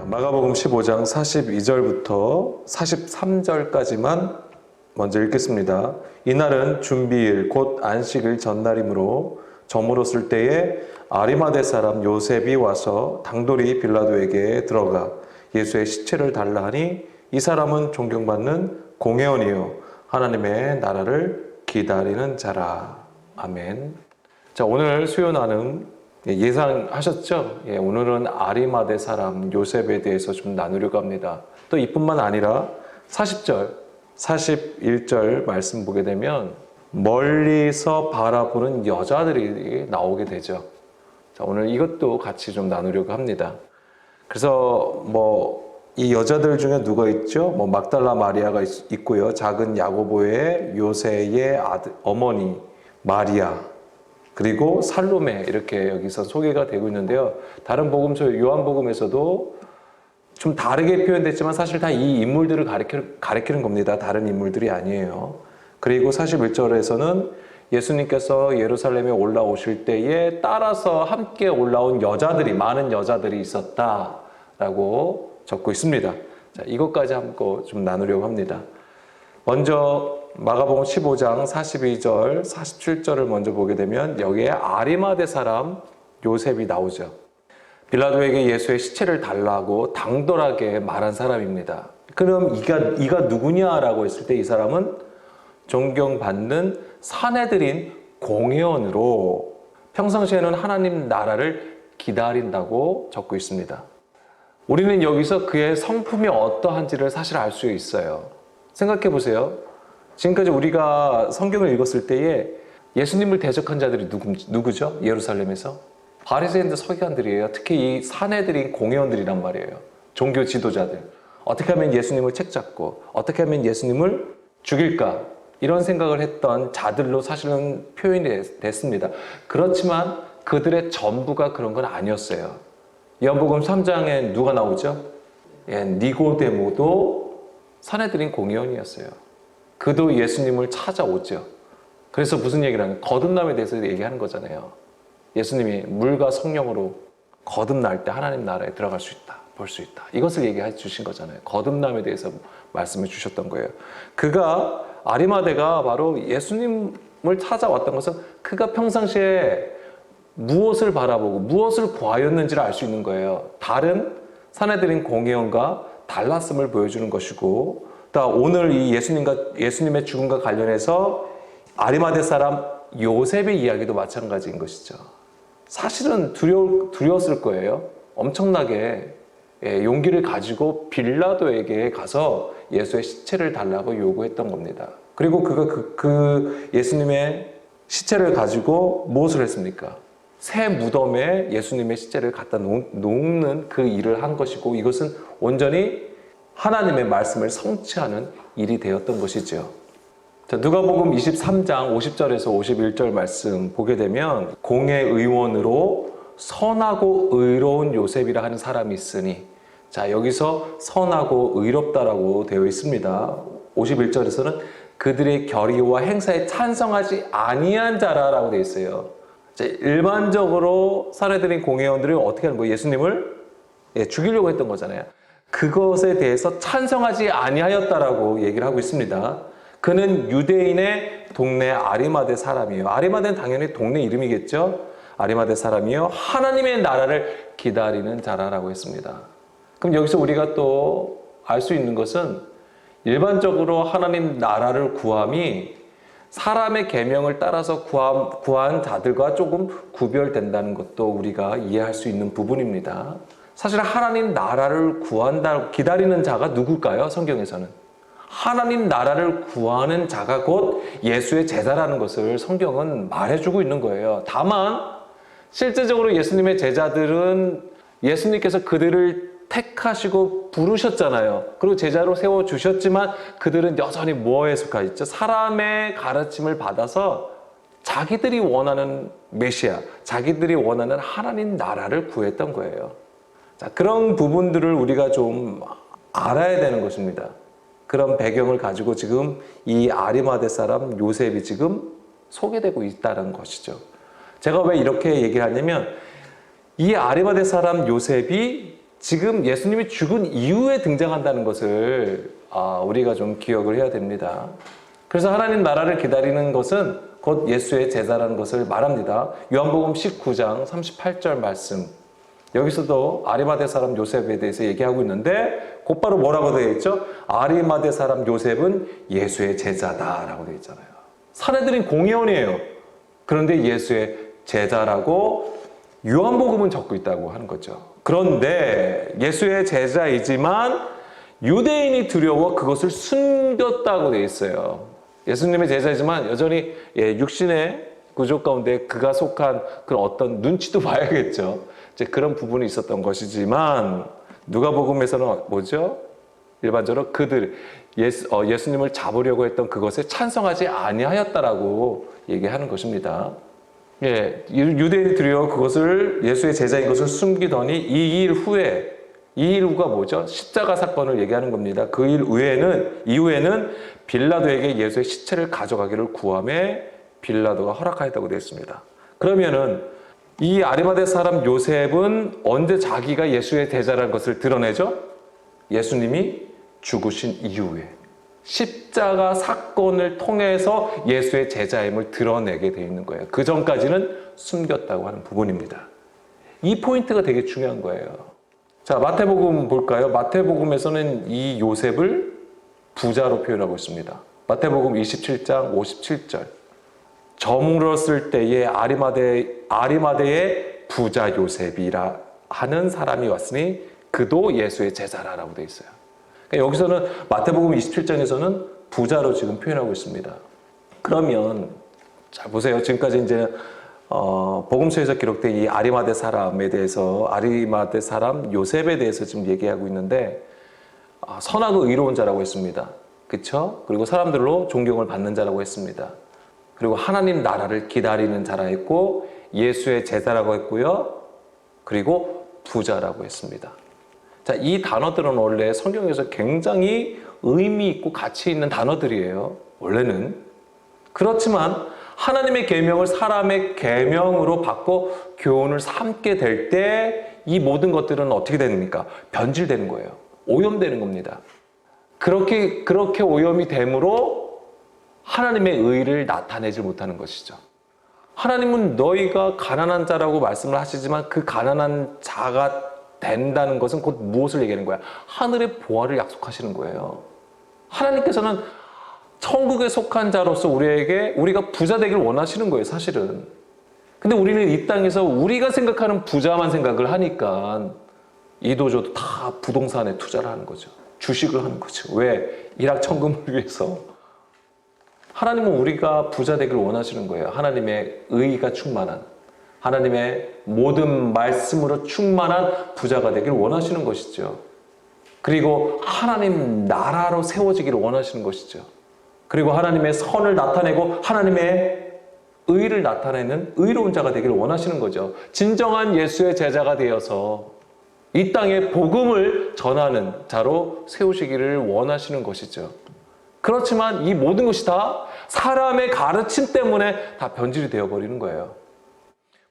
마가복음 15장 42절부터 43절까지만 먼저 읽겠습니다. 이날은 준비일 곧 안식일 전날이므로 저물었을 때에 아리마대 사람 요셉이 와서 당돌이 빌라도에게 들어가 예수의 시체를 달라 하니 이 사람은 존경받는 공회원이요 하나님의 나라를 기다리는 자라. 아멘. 자, 오늘 수요 나눔 예상하셨죠? 오늘은 아리마대 사람 요셉에 대해서 좀 나누려고 합니다. 또 이뿐만 아니라 40절, 41절 말씀 보게 되면 멀리서 바라보는 여자들이 나오게 되죠. 자, 오늘 이것도 같이 좀 나누려고 합니다. 그래서 이 여자들 중에 누가 있죠? 막달라 마리아가 있고요. 작은 야고보의 요새의 어머니 마리아, 그리고 살로메, 이렇게 여기서 소개가 되고 있는데요. 다른 복음서 요한복음에서도 좀 다르게 표현됐지만 사실 다 이 인물들을 가리키는 겁니다. 다른 인물들이 아니에요. 그리고 41절에서는 예수님께서 예루살렘에 올라오실 때에 따라서 함께 올라온 여자들이, 많은 여자들이 있었다라고 적고 있습니다. 자, 이것까지 한번 좀 나누려고 합니다. 먼저 마가복음 15장 42절, 47절을 먼저 보게 되면 여기에 아리마대 사람 요셉이 나오죠. 빌라도에게 예수의 시체를 달라고 당돌하게 말한 사람입니다. 그럼 이가 누구냐라고 했을 때 이 사람은 존경받는 사내들인 공회원으로 평상시에는 하나님 나라를 기다린다고 적고 있습니다. 우리는 여기서 그의 성품이 어떠한지를 사실 알 수 있어요. 생각해 보세요. 지금까지 우리가 성경을 읽었을 때에 예수님을 대적한 자들이 누구죠? 예루살렘에서? 바리새인들, 서기관들이에요. 특히 이 사내들인 공회원들이란 말이에요. 종교 지도자들. 어떻게 하면 예수님을 책잡고 어떻게 하면 예수님을 죽일까? 이런 생각을 했던 자들로 사실은 표현이 됐습니다. 그렇지만 그들의 전부가 그런 건 아니었어요. 요한복음 3장에 누가 나오죠? 니고데모도 사내들인 공회원이었어요. 그도 예수님을 찾아오죠. 그래서 무슨 얘기를 하냐? 거듭남에 대해서 얘기하는 거잖아요. 예수님이 물과 성령으로 거듭날 때 하나님 나라에 들어갈 수 있다, 볼 수 있다. 이것을 얘기해 주신 거잖아요. 거듭남에 대해서 말씀해 주셨던 거예요. 아리마대가 바로 예수님을 찾아왔던 것은 그가 평상시에 무엇을 바라보고 무엇을 구하였는지를 알 수 있는 거예요. 다른 사내들인 공회원과 달랐음을 보여주는 것이고, 또 오늘 이 예수님의 죽음과 관련해서 아리마대 사람 요셉의 이야기도 마찬가지인 것이죠. 사실은 두려웠을 거예요. 엄청나게 용기를 가지고 빌라도에게 가서 예수의 시체를 달라고 요구했던 겁니다. 그리고 그가 그 예수님의 시체를 가지고 무엇을 했습니까? 새 무덤에 예수님의 시체를 갖다 놓는 그 일을 한 것이고, 이것은 온전히 하나님의 말씀을 성취하는 일이 되었던 것이죠. 자, 누가복음 23장 50절에서 51절 말씀 보게 되면 공회의원으로 선하고 의로운 요셉이라 하는 사람이 있으니, 자, 여기서 선하고 의롭다라고 되어 있습니다. 51절에서는 그들의 결의와 행사에 찬성하지 아니한 자라라고 되어 있어요. 자, 일반적으로 사내들인 공회원들이 어떻게 하는 거예요? 예수님을 죽이려고 했던 거잖아요. 그것에 대해서 찬성하지 아니하였다라고 얘기를 하고 있습니다. 그는 유대인의 동네 아리마대 사람이에요. 아리마대는 당연히 동네 이름이겠죠. 아리마대 사람이요 하나님의 나라를 기다리는 자라라고 했습니다. 그럼 여기서 우리가 또 알 수 있는 것은 일반적으로 하나님 나라를 구함이 사람의 계명을 따라서 구한 자들과 조금 구별된다는 것도 우리가 이해할 수 있는 부분입니다. 사실 하나님 나라를 기다리는 자가 누굴까요? 성경에서는 하나님 나라를 구하는 자가 곧 예수의 제자라는 것을 성경은 말해주고 있는 거예요. 다만 실제적으로 예수님의 제자들은 예수님께서 그들을 택하시고 부르셨잖아요. 그리고 제자로 세워주셨지만 그들은 여전히 뭐에 속하 있죠? 사람의 가르침을 받아서 자기들이 원하는 메시아, 자기들이 원하는 하나님 나라를 구했던 거예요. 자, 그런 부분들을 우리가 좀 알아야 되는 것입니다. 그런 배경을 가지고 지금 이 아리마대 사람 요셉이 지금 소개되고 있다는 것이죠. 제가 왜 이렇게 얘기를 하냐면 이 아리마대 사람 요셉이 지금 예수님이 죽은 이후에 등장한다는 것을 우리가 좀 기억을 해야 됩니다. 그래서 하나님 나라를 기다리는 것은 곧 예수의 제자라는 것을 말합니다. 요한복음 19장 38절 말씀. 여기서도 아리마대 사람 요셉에 대해서 얘기하고 있는데 곧바로 뭐라고 되어 있죠? 아리마대 사람 요셉은 예수의 제자다라고 되어 있잖아요. 사내들인 공회원이에요. 그런데 예수의 제자라고 요한복음은 적고 있다고 하는 거죠. 그런데 예수의 제자이지만 유대인이 두려워 그것을 숨겼다고 되어 있어요. 예수님의 제자이지만 여전히 육신의 구조 가운데 그가 속한 그런 어떤 눈치도 봐야겠죠. 이제 그런 부분이 있었던 것이지만 누가복음에서는 뭐죠? 일반적으로 그들 예수님을 잡으려고 했던 그것에 찬성하지 아니하였다라고 얘기하는 것입니다. 유대인이 두려워 그것을 예수의 제자인 것을 숨기더니 이 일 후가 뭐죠? 십자가 사건을 얘기하는 겁니다. 그 일 이후에는 빌라도에게 예수의 시체를 가져가기를 구하며 빌라도가 허락하였다고 되어 있습니다. 그러면은 이 아리마대 사람 요셉은 언제 자기가 예수의 제자라는 것을 드러내죠? 예수님이 죽으신 이후에 십자가 사건을 통해서 예수의 제자임을 드러내게 되어 있는 거예요. 그 전까지는 숨겼다고 하는 부분입니다. 이 포인트가 되게 중요한 거예요. 자, 마태복음 볼까요? 마태복음에서는 이 요셉을 부자로 표현하고 있습니다. 마태복음 27장 57절. 저물었을 때에 아리마대의 부자 요셉이라 하는 사람이 왔으니 그도 예수의 제자라라고 되어 있어요. 그러니까 여기서는 마태복음 27장에서는 부자로 지금 표현하고 있습니다. 그러면 자 보세요. 지금까지 이제 복음서에서 기록된 이 아리마대 사람에 대해서 아리마대 사람 요셉에 대해서 지금 얘기하고 있는데 선하고 의로운 자라고 했습니다. 그렇죠? 그리고 사람들로 존경을 받는 자라고 했습니다. 그리고 하나님 나라를 기다리는 자라 했고 예수의 제자라고 했고요. 그리고 부자라고 했습니다. 자, 이 단어들은 원래 성경에서 굉장히 의미 있고 가치 있는 단어들이에요. 원래는. 그렇지만 하나님의 계명을 사람의 계명으로 바꿔 교훈을 삼게 될 때 이 모든 것들은 어떻게 됩니까? 변질되는 거예요. 오염되는 겁니다. 그렇게 오염이 되므로 하나님의 의를 나타내지 못하는 것이죠. 하나님은 너희가 가난한 자라고 말씀을 하시지만 그 가난한 자가 된다는 것은 곧 무엇을 얘기하는 거야? 하늘의 보화를 약속하시는 거예요. 하나님께서는 천국에 속한 자로서 우리가 부자 되길 원하시는 거예요, 사실은. 근데 우리는 이 땅에서 우리가 생각하는 부자만 생각을 하니까 이도저도 다 부동산에 투자를 하는 거죠. 주식을 하는 거죠. 왜? 일확천금을 위해서. 하나님은 우리가 부자 되길 원하시는 거예요. 하나님의 의가 충만한, 하나님의 모든 말씀으로 충만한 부자가 되길 원하시는 것이죠. 그리고 하나님 나라로 세워지기를 원하시는 것이죠. 그리고 하나님의 선을 나타내고 하나님의 의를 나타내는 의로운 자가 되기를 원하시는 거죠. 진정한 예수의 제자가 되어서 이 땅에 복음을 전하는 자로 세우시기를 원하시는 것이죠. 그렇지만 이 모든 것이 다 사람의 가르침 때문에 다 변질이 되어버리는 거예요.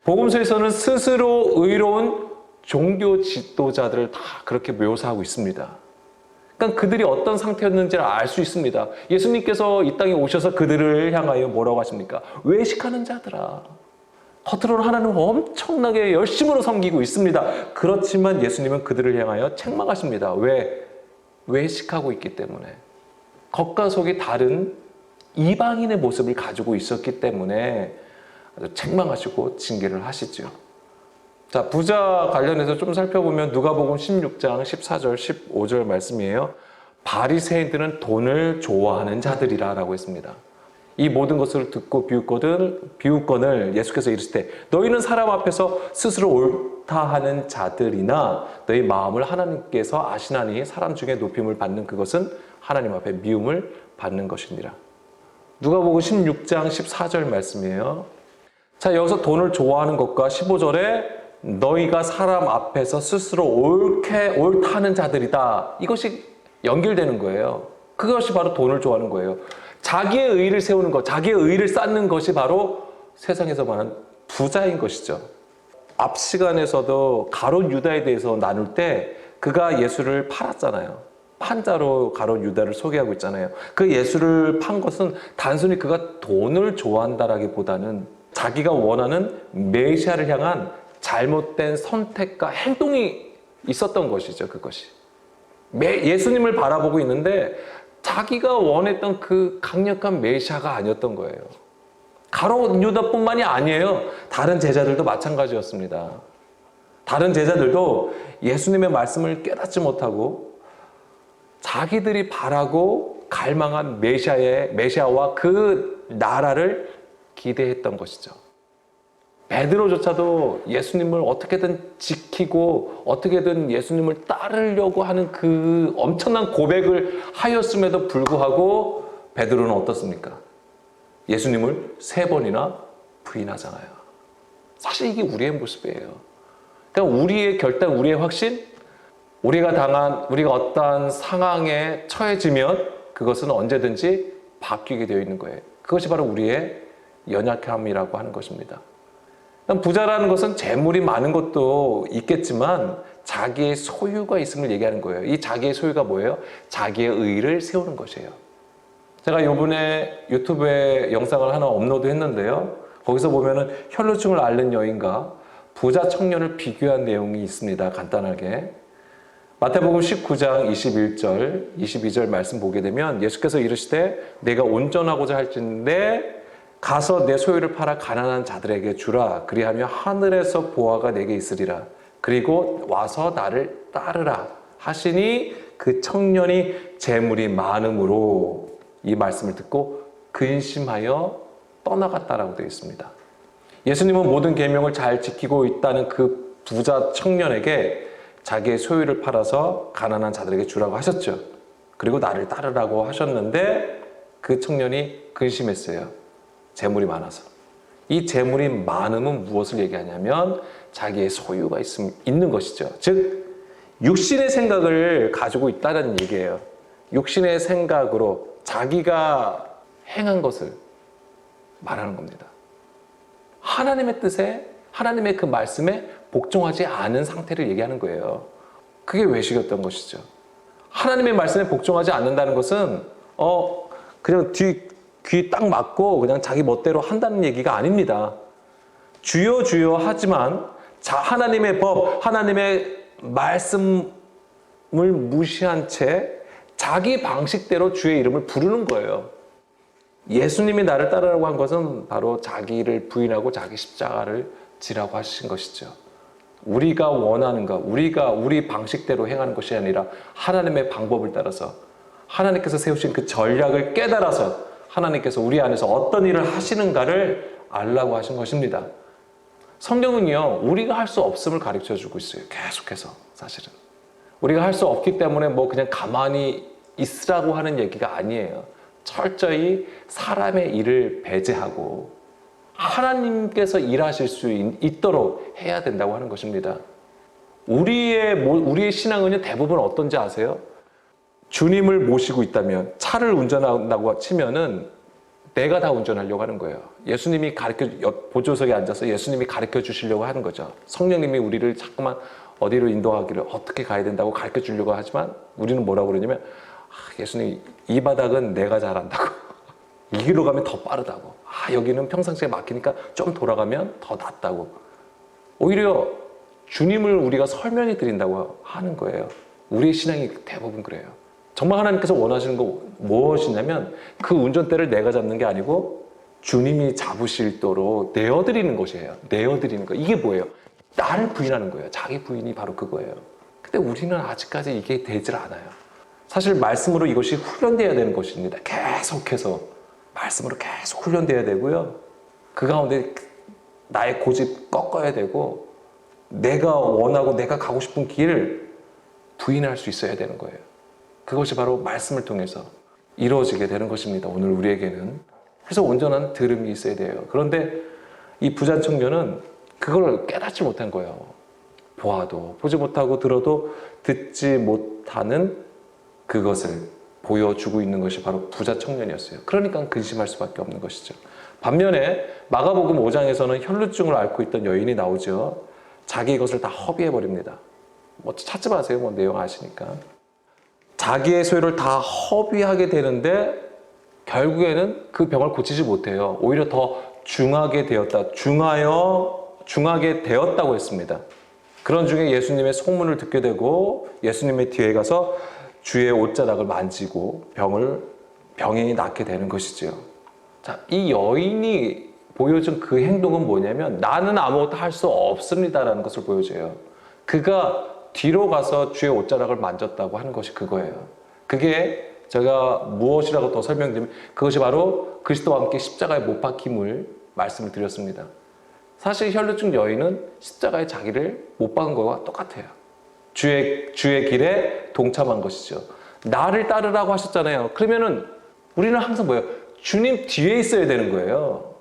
복음서에서는 스스로 의로운 종교 지도자들을 다 그렇게 묘사하고 있습니다. 그러니까 그들이 어떤 상태였는지를 알 수 있습니다. 예수님께서 이 땅에 오셔서 그들을 향하여 뭐라고 하십니까? 외식하는 자들아. 겉으로는 하나님을 엄청나게 열심으로 섬기고 있습니다. 그렇지만 예수님은 그들을 향하여 책망하십니다. 왜? 외식하고 있기 때문에. 겉과 속이 다른 이방인의 모습을 가지고 있었기 때문에 아주 책망하시고 징계를 하시죠. 자, 부자 관련해서 좀 살펴보면 누가복음 16장 14절 15절 말씀이에요. 바리새인들은 돈을 좋아하는 자들이라 라고 했습니다. 이 모든 것을 듣고 비웃거늘 예수께서 이르시되 너희는 사람 앞에서 스스로 옳다 하는 자들이나 너희 마음을 하나님께서 아시나니 사람 중에 높임을 받는 그것은 하나님 앞에 미움을 받는 것이니라. 누가복음 16장 14절 말씀이에요. 자, 여기서 돈을 좋아하는 것과 15절에 너희가 사람 앞에서 스스로 옳다는 자들이다. 이것이 연결되는 거예요. 그것이 바로 돈을 좋아하는 거예요. 자기의 의를 세우는 것, 자기의 의를 쌓는 것이 바로 세상에서 말하는 부자인 것이죠. 앞 시간에서도 가룟 유다에 대해서 나눌 때 그가 예수를 팔았잖아요. 판자로 가룟 유다를 소개하고 있잖아요. 그 예수를 판 것은 단순히 그가 돈을 좋아한다라기보다는 자기가 원하는 메시아를 향한 잘못된 선택과 행동이 있었던 것이죠. 그것이. 예수님을 바라보고 있는데 자기가 원했던 그 강력한 메시아가 아니었던 거예요. 가룟 유다뿐만이 아니에요. 다른 제자들도 마찬가지였습니다. 다른 제자들도 예수님의 말씀을 깨닫지 못하고 자기들이 바라고 갈망한 메시아와 그 나라를 기대했던 것이죠. 베드로조차도 예수님을 어떻게든 지키고 어떻게든 예수님을 따르려고 하는 그 엄청난 고백을 하였음에도 불구하고 베드로는 어떻습니까? 예수님을 3번이나 부인하잖아요. 사실 이게 우리의 모습이에요. 그러니까 우리의 결단, 우리의 확신, 우리가 어떠한 상황에 처해지면 그것은 언제든지 바뀌게 되어 있는 거예요. 그것이 바로 우리의 연약함이라고 하는 것입니다. 부자라는 것은 재물이 많은 것도 있겠지만 자기의 소유가 있음을 얘기하는 거예요. 이 자기의 소유가 뭐예요? 자기의 의의를 세우는 것이에요. 제가 이번에 유튜브에 영상을 하나 업로드 했는데요. 거기서 보면은 혈루증을 앓는 여인과 부자 청년을 비교한 내용이 있습니다. 간단하게. 마태복음 19장 21절, 22절 말씀 보게 되면 예수께서 이르시되 내가 온전하고자 할진대 가서 내 소유를 팔아 가난한 자들에게 주라. 그리하며 하늘에서 보화가 내게 있으리라. 그리고 와서 나를 따르라 하시니 그 청년이 재물이 많음으로 이 말씀을 듣고 근심하여 떠나갔다라고 되어 있습니다. 예수님은 모든 계명을 잘 지키고 있다는 그 부자 청년에게 자기의 소유를 팔아서 가난한 자들에게 주라고 하셨죠. 그리고 나를 따르라고 하셨는데 그 청년이 근심했어요. 재물이 많아서. 이 재물이 많음은 무엇을 얘기하냐면 자기의 소유가 있는 것이죠. 즉 육신의 생각을 가지고 있다는 얘기예요. 육신의 생각으로 자기가 행한 것을 말하는 겁니다. 하나님의 뜻에, 하나님의 그 말씀에 복종하지 않은 상태를 얘기하는 거예요. 그게 외식이었던 것이죠. 하나님의 말씀에 복종하지 않는다는 것은 그냥 귀 딱 막고 그냥 자기 멋대로 한다는 얘기가 아닙니다. 주여 주여 하지만 하나님의 법, 하나님의 말씀을 무시한 채 자기 방식대로 주의 이름을 부르는 거예요. 예수님이 나를 따르라고 한 것은 바로 자기를 부인하고 자기 십자가를 지라고 하신 것이죠. 우리가 원하는 것, 우리 방식대로 행하는 것이 아니라 하나님의 방법을 따라서 하나님께서 세우신 그 전략을 깨달아서 하나님께서 우리 안에서 어떤 일을 하시는가를 알라고 하신 것입니다. 성경은요, 우리가 할 수 없음을 가르쳐 주고 있어요. 계속해서 사실은. 우리가 할 수 없기 때문에 그냥 가만히 있으라고 하는 얘기가 아니에요. 철저히 사람의 일을 배제하고 하나님께서 일하실 수 있도록 해야 된다고 하는 것입니다. 우리의 신앙은요, 대부분 어떤지 아세요? 주님을 모시고 있다면, 차를 운전한다고 치면은 내가 다 운전하려고 하는 거예요. 예수님이 보조석에 앉아서 예수님이 가르쳐 주시려고 하는 거죠. 성령님이 우리를 자꾸만 어디로 인도하기를 어떻게 가야 된다고 가르쳐 주려고 하지만 우리는 뭐라고 그러냐면 예수님 이 바닥은 내가 잘한다고 이 길로 가면 더 빠르다고 여기는 평상시에 막히니까 좀 돌아가면 더 낫다고 오히려 주님을 우리가 설명해 드린다고 하는 거예요. 우리의 신앙이 대부분 그래요. 정말 하나님께서 원하시는 거 무엇이냐면 그 운전대를 내가 잡는 게 아니고 주님이 잡으실도록 내어드리는 것이에요. 내어드리는 거. 이게 뭐예요? 나를 부인하는 거예요. 자기 부인이 바로 그거예요. 근데 우리는 아직까지 이게 되질 않아요. 사실 말씀으로 이것이 훈련되어야 되는 것입니다. 계속해서 말씀으로 계속 훈련되어야 되고요. 그 가운데 나의 고집 꺾어야 되고 내가 원하고 내가 가고 싶은 길을 부인할 수 있어야 되는 거예요. 그것이 바로 말씀을 통해서 이루어지게 되는 것입니다. 오늘 우리에게는. 그래서 온전한 들음이 있어야 돼요. 그런데 이 부자 청년은 그걸 깨닫지 못한 거예요. 보지 못하고 들어도 듣지 못하는 그것을 보여주고 있는 것이 바로 부자 청년이었어요. 그러니까 근심할 수밖에 없는 것이죠. 반면에 마가복음 5장에서는 혈루증을 앓고 있던 여인이 나오죠. 자기 것을 다 허비해버립니다. 뭐 찾지 마세요. 뭐 내용 아시니까. 자기의 소유를 다 허비하게 되는데 결국에는 그 병을 고치지 못해요. 오히려 더 중하게 되었다고 했습니다. 그런 중에 예수님의 소문을 듣게 되고 예수님의 뒤에 가서 주의 옷자락을 만지고 병이 낫게 되는 것이죠. 자, 이 여인이 보여준 그 행동은 뭐냐면 나는 아무것도 할 수 없습니다라는 것을 보여줘요. 그가 뒤로 가서 주의 옷자락을 만졌다고 하는 것이 그거예요. 그게 제가 무엇이라고 더 설명드리면 그것이 바로 그리스도와 함께 십자가에 못 박힘을 말씀을 드렸습니다. 사실 혈루증 여인은 십자가에 자기를 못 박은 것과 똑같아요. 주의 길에 동참한 것이죠. 나를 따르라고 하셨잖아요. 그러면은 우리는 항상 뭐예요? 주님 뒤에 있어야 되는 거예요.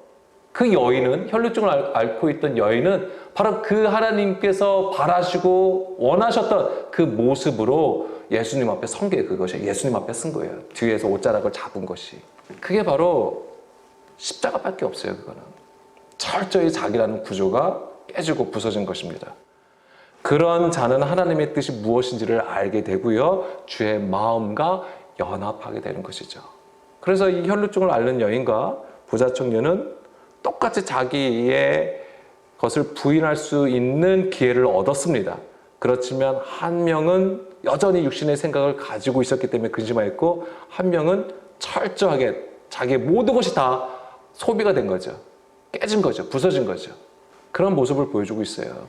그 여인은, 혈루증을 앓고 있던 여인은 바로 그 하나님께서 바라시고 원하셨던 그 모습으로 예수님 앞에 선 게 그것이 예수님 앞에 쓴 거예요. 뒤에서 옷자락을 잡은 것이. 그게 바로 십자가밖에 없어요. 그거는. 철저히 자기라는 구조가 깨지고 부서진 것입니다. 그런 자는 하나님의 뜻이 무엇인지를 알게 되고요. 주의 마음과 연합하게 되는 것이죠. 그래서 이 혈루증을 앓는 여인과 부자 청년은 똑같이 자기의 것을 부인할 수 있는 기회를 얻었습니다. 그렇지만 한 명은 여전히 육신의 생각을 가지고 있었기 때문에 근심하였고 한 명은 철저하게 자기의 모든 것이 다 소비가 된 거죠. 깨진 거죠. 부서진 거죠. 그런 모습을 보여주고 있어요.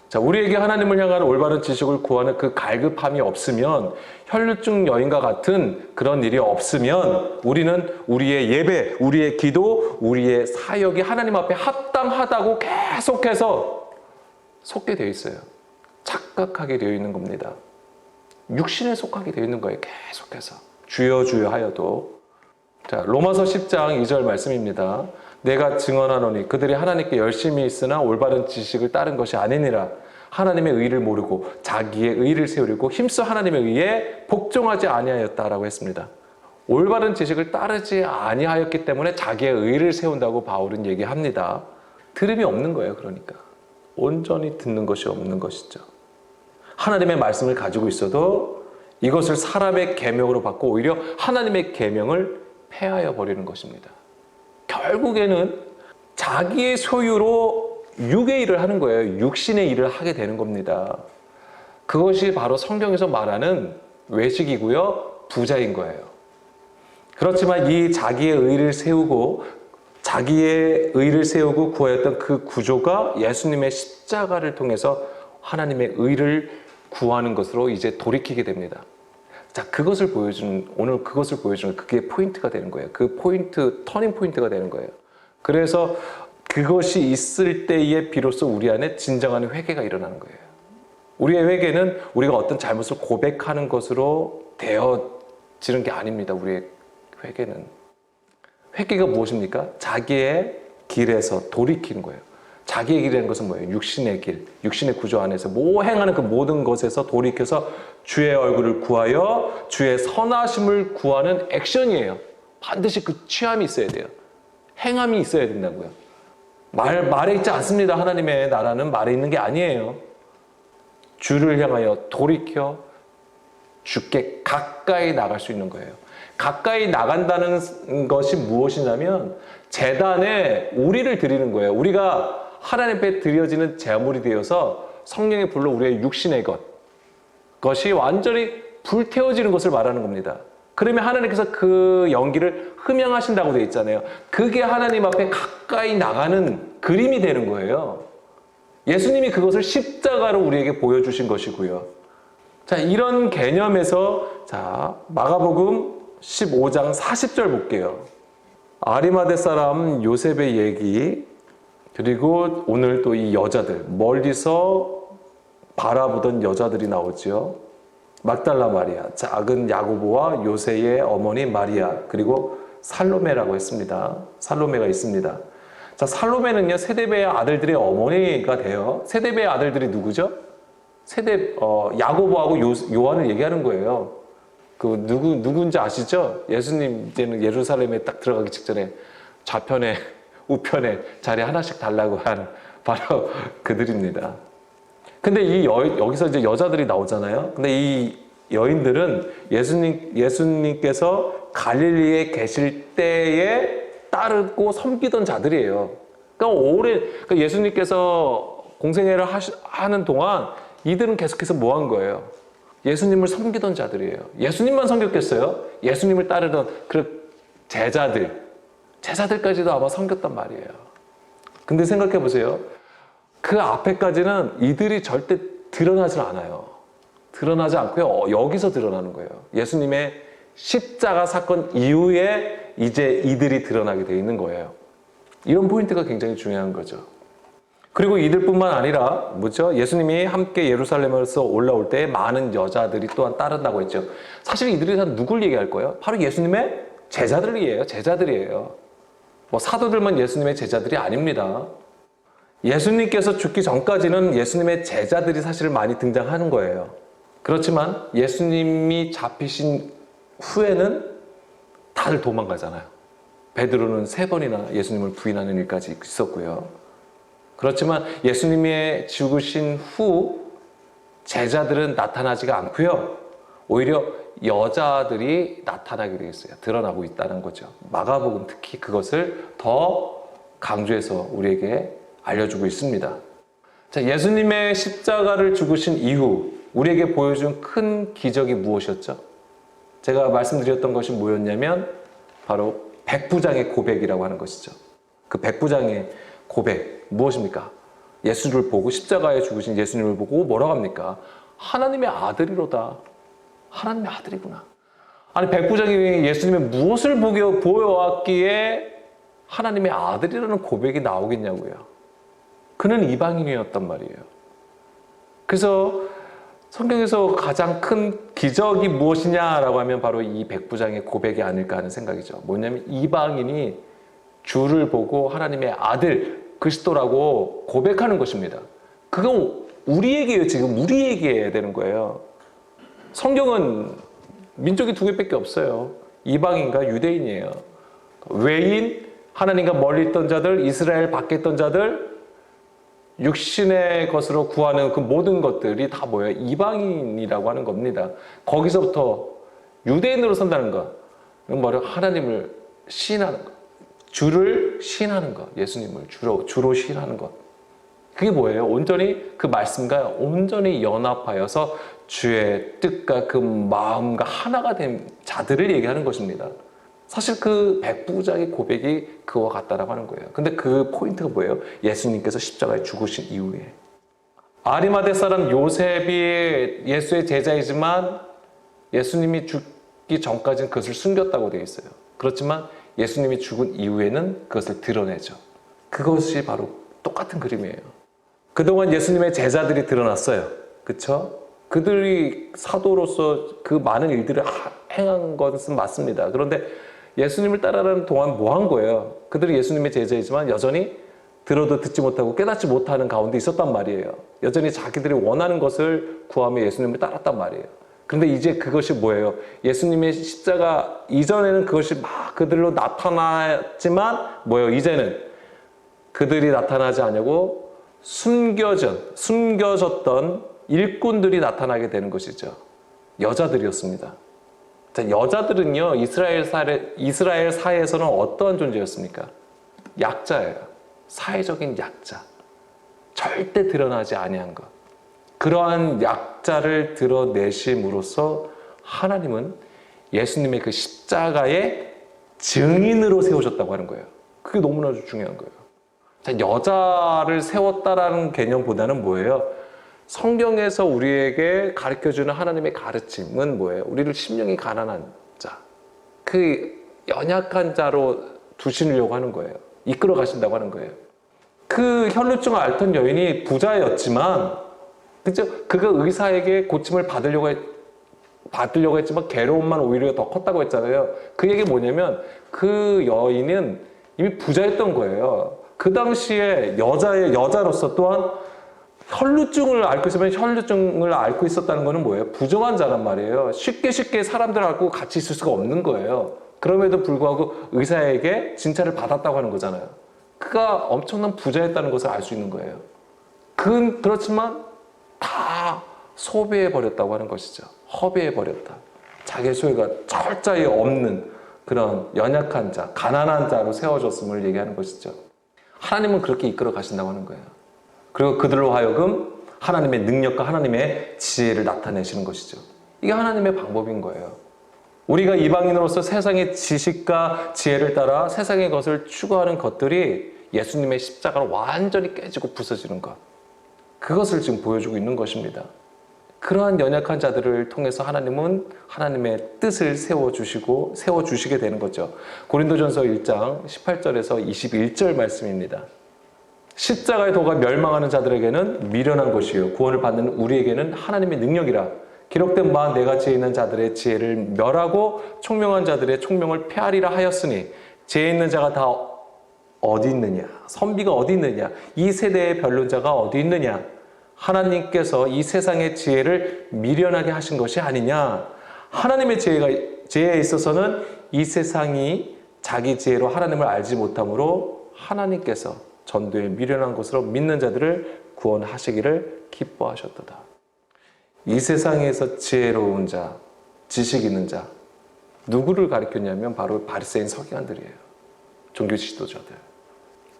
자, 우리에게 하나님을 향한 올바른 지식을 구하는 그 갈급함이 없으면, 혈루증 여인과 같은 그런 일이 없으면 우리는 우리의 예배, 우리의 기도, 우리의 사역이 하나님 앞에 합당하다고 계속해서 속게 되어 있어요. 착각하게 되어 있는 겁니다. 육신에 속하게 되어 있는 거예요. 계속해서. 주여 주여 하여도. 자, 로마서 10장 2절 말씀입니다. 내가 증언하노니 그들이 하나님께 열심히 있으나 올바른 지식을 따른 것이 아니니라. 하나님의 의를 모르고 자기의 의를 세우려고 힘써 하나님의 의에 복종하지 아니하였다라고 했습니다. 올바른 지식을 따르지 아니하였기 때문에 자기의 의를 세운다고 바울은 얘기합니다. 들음이 없는 거예요. 그러니까 온전히 듣는 것이 없는 것이죠. 하나님의 말씀을 가지고 있어도 이것을 사람의 계명으로 받고 오히려 하나님의 계명을 폐하여 버리는 것입니다. 결국에는 자기의 소유로 육의 일을 하는 거예요. 육신의 일을 하게 되는 겁니다. 그것이 바로 성경에서 말하는 외식이고요. 부자인 거예요. 그렇지만 이 자기의 의를 세우고 구하였던 그 구조가 예수님의 십자가를 통해서 하나님의 의를 구하는 것으로 이제 돌이키게 됩니다. 자, 오늘 그것을 보여주는 그게 포인트가 되는 거예요. 그 포인트, 터닝 포인트가 되는 거예요. 그래서 그것이 있을 때에 비로소 우리 안에 진정한 회개가 일어나는 거예요. 우리의 회개는 우리가 어떤 잘못을 고백하는 것으로 되어지는 게 아닙니다. 우리의 회개는. 회개가 무엇입니까? 자기의 길에서 돌이키는 거예요. 자기의 길이라는 것은 뭐예요? 육신의 길, 육신의 구조 안에서 행하는 그 모든 것에서 돌이켜서 주의 얼굴을 구하여 주의 선하심을 구하는 액션이에요. 반드시 그 취함이 있어야 돼요. 행함이 있어야 된다고요. 말에 있지 않습니다. 하나님의 나라는 말에 있는 게 아니에요. 주를 향하여 돌이켜 주께 가까이 나갈 수 있는 거예요. 가까이 나간다는 것이 무엇이냐면 제단에 우리를 드리는 거예요. 우리가 하나님 앞에 드려지는 제물이 되어서 성령의 불로 우리의 육신의 것이 완전히 불태워지는 것을 말하는 겁니다. 그러면 하나님께서 그 연기를 흠양하신다고 되어 있잖아요. 그게 하나님 앞에 가까이 나가는 그림이 되는 거예요. 예수님이 그것을 십자가로 우리에게 보여주신 것이고요. 자, 이런 개념에서 마가복음 15장 40절 볼게요. 아리마대 사람 요셉의 얘기, 그리고 오늘 또 이 여자들, 멀리서 바라보던 여자들이 나오죠. 막달라 마리아, 작은 야고보와 요새의 어머니 마리아, 그리고 살로메라고 했습니다. 살로메가 있습니다. 자, 살로메는요, 세데베의 아들들의 어머니가 돼요. 세데베의 아들들이 누구죠? 야고보하고 요한을 얘기하는 거예요. 누군지 아시죠? 예수님 이제는 예루살렘에 딱 들어가기 직전에 좌편에 우편에 자리 하나씩 달라고 한 바로 그들입니다. 근데 여기서 이제 여자들이 나오잖아요. 근데 이 여인들은 예수님께서 갈릴리에 계실 때에 따르고 섬기던 자들이에요. 그러니까 예수님께서 공생애를 하는 동안 이들은 계속해서 뭐 한 거예요? 예수님을 섬기던 자들이에요. 예수님만 섬겼겠어요? 예수님을 따르던 그 제자들까지도 아마 섬겼단 말이에요. 근데 생각해 보세요. 그 앞에까지는 이들이 절대 드러나질 않아요. 드러나지 않고요. 여기서 드러나는 거예요. 예수님의 십자가 사건 이후에 이제 이들이 드러나게 되어 있는 거예요. 이런 포인트가 굉장히 중요한 거죠. 그리고 이들뿐만 아니라 예수님이 함께 예루살렘에서 올라올 때 많은 여자들이 또한 따른다고 했죠. 사실 이들이 다 누굴 얘기할 거예요? 바로 예수님의 제자들이에요. 사도들만 예수님의 제자들이 아닙니다. 예수님께서 죽기 전까지는 예수님의 제자들이 사실 많이 등장하는 거예요. 그렇지만 예수님이 잡히신 후에는 다들 도망가잖아요. 베드로는 3번이나 예수님을 부인하는 일까지 있었고요. 그렇지만 예수님의 죽으신 후 제자들은 나타나지가 않고요. 오히려 여자들이 나타나게 되어 있어요. 드러나고 있다는 거죠. 마가복음 특히 그것을 더 강조해서 우리에게 알려주고 있습니다. 자, 예수님의 십자가를 죽으신 이후 우리에게 보여준 큰 기적이 무엇이었죠? 제가 말씀드렸던 것이 뭐였냐면 바로 백부장의 고백이라고 하는 것이죠. 그 백부장의 고백 무엇입니까? 예수를 보고 십자가에 죽으신 예수님을 보고 뭐라고 합니까? 하나님의 아들이로다. 하나님의 아들이구나. 아니 백부장이 예수님의 무엇을 보여왔기에 하나님의 아들이라는 고백이 나오겠냐고요. 그는 이방인이었단 말이에요. 그래서 성경에서 가장 큰 기적이 무엇이냐라고 하면 바로 이 백부장의 고백이 아닐까 하는 생각이죠. 뭐냐면 이방인이 주를 보고 하나님의 아들 그리스도라고 고백하는 것입니다. 그건 우리에게요. 지금 우리에게 되는 거예요. 성경은 민족이 2개밖에 없어요. 이방인과 유대인이에요. 외인, 하나님과 멀리 있던 자들, 이스라엘 밖에 있던 자들, 육신의 것으로 구하는 그 모든 것들이 다 뭐예요? 이방인이라고 하는 겁니다. 거기서부터 유대인으로 선다는 것, 이건 뭐예요? 하나님을 시인하는 것, 주를 시인하는 것, 예수님을 주로 시인하는 것. 그게 뭐예요? 온전히 그 말씀과 온전히 연합하여서 주의 뜻과 그 마음과 하나가 된 자들을 얘기하는 것입니다. 사실 그 백부장의 고백이 그와 같다라고 하는 거예요. 근데 그 포인트가 뭐예요? 예수님께서 십자가에 죽으신 이후에 아리마대 사람 요셉이 예수의 제자이지만 예수님이 죽기 전까지는 그것을 숨겼다고 되어 있어요. 그렇지만 예수님이 죽은 이후에는 그것을 드러내죠. 그것이 바로 똑같은 그림이에요. 그동안 예수님의 제자들이 드러났어요. 그렇죠? 그들이 사도로서 그 많은 일들을 행한 것은 맞습니다. 그런데 예수님을 따라가는 동안 뭐 한 거예요? 그들이 예수님의 제자이지만 여전히 들어도 듣지 못하고 깨닫지 못하는 가운데 있었단 말이에요. 여전히 자기들이 원하는 것을 구하며 예수님을 따랐단 말이에요. 그런데 이제 그것이 뭐예요? 예수님의 십자가 이전에는 그것이 막 그들로 나타났지만 뭐예요? 이제는 그들이 나타나지 않냐고 숨겨졌던 일꾼들이 나타나게 되는 것이죠. 여자들이었습니다. 자, 여자들은요, 이스라엘 사회에서는 어떠한 존재였습니까? 약자예요. 사회적인 약자. 절대 드러나지 아니한 것. 그러한 약자를 드러내심으로써 하나님은 예수님의 그 십자가의 증인으로 세우셨다고 하는 거예요. 그게 너무나 중요한 거예요. 자, 여자를 세웠다라는 개념보다는 뭐예요? 성경에서 우리에게 가르쳐주는 하나님의 가르침은 뭐예요? 우리를 심령이 가난한 자, 그 연약한 자로 두시려고 하는 거예요. 이끌어 가신다고 하는 거예요. 그 혈루증을 앓던 여인이 부자였지만, 그죠? 그가 의사에게 고침을 받으려고 했지만 괴로움만 오히려 더 컸다고 했잖아요. 그 얘기 뭐냐면 그 여인은 이미 부자였던 거예요. 그 당시에 여자로서 또한 혈루증을 앓고 있으면 혈루증을 앓고 있었다는 것은 뭐예요? 부정한 자란 말이에요. 쉽게 사람들하고 같이 있을 수가 없는 거예요. 그럼에도 불구하고 의사에게 진찰을 받았다고 하는 거잖아요. 그가 엄청난 부자였다는 것을 알 수 있는 거예요. 그렇지만 다 소비해버렸다고 하는 것이죠. 허비해버렸다. 자기의 소유가 철저히 없는 그런 연약한 자, 가난한 자로 세워졌음을 얘기하는 것이죠. 하나님은 그렇게 이끌어 가신다고 하는 거예요. 그리고 그들로 하여금 하나님의 능력과 하나님의 지혜를 나타내시는 것이죠. 이게 하나님의 방법인 거예요. 우리가 이방인으로서 세상의 지식과 지혜를 따라 세상의 것을 추구하는 것들이 예수님의 십자가로 완전히 깨지고 부서지는 것. 그것을 지금 보여주고 있는 것입니다. 그러한 연약한 자들을 통해서 하나님은 하나님의 뜻을 세워주시게 되는 거죠. 고린도전서 1장 18절에서 21절 말씀입니다. 십자가의 도가 멸망하는 자들에게는 미련한 것이요 구원을 받는 우리에게는 하나님의 능력이라. 기록된 바 내가 지혜 있는 자들의 지혜를 멸하고 총명한 자들의 총명을 폐하리라 하였으니 지혜 있는 자가 다 어디 있느냐? 선비가 어디 있느냐? 이 세대의 변론자가 어디 있느냐? 하나님께서 이 세상의 지혜를 미련하게 하신 것이 아니냐? 하나님의 지혜에 있어서는 이 세상이 자기 지혜로 하나님을 알지 못하므로 하나님께서 전도에 미련한 것으로 믿는 자들을 구원하시기를 기뻐하셨도다. 이 세상에서 지혜로운 자, 지식 있는 자, 누구를 가리켰냐면 바로 바리새인 서기관들이에요. 종교 지도자들.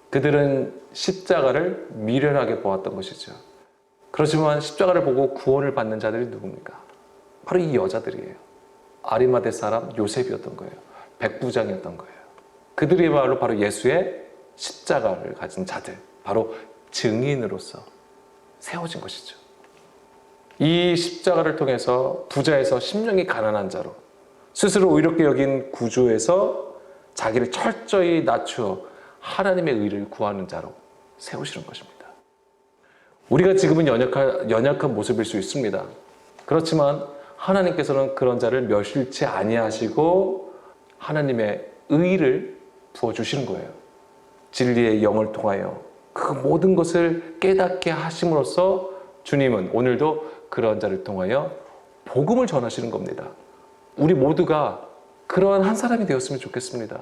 그들은 십자가를 미련하게 보았던 것이죠. 그렇지만 십자가를 보고 구원을 받는 자들이 누굽니까? 바로 이 여자들이에요. 아리마대 사람 요셉이었던 거예요. 백부장이었던 거예요. 그들이 바로 예수의 십자가를 가진 자들, 바로 증인으로서 세워진 것이죠. 이 십자가를 통해서 부자에서 심령이 가난한 자로 스스로 의롭게 여긴 구조에서 자기를 철저히 낮추어 하나님의 의를 구하는 자로 세우시는 것입니다. 우리가 지금은 연약한 모습일 수 있습니다. 그렇지만 하나님께서는 그런 자를 멸실치 아니하시고 하나님의 의를 부어주시는 거예요. 진리의 영을 통하여 그 모든 것을 깨닫게 하심으로써 주님은 오늘도 그런 자를 통하여 복음을 전하시는 겁니다. 우리 모두가 그러한 한 사람이 되었으면 좋겠습니다.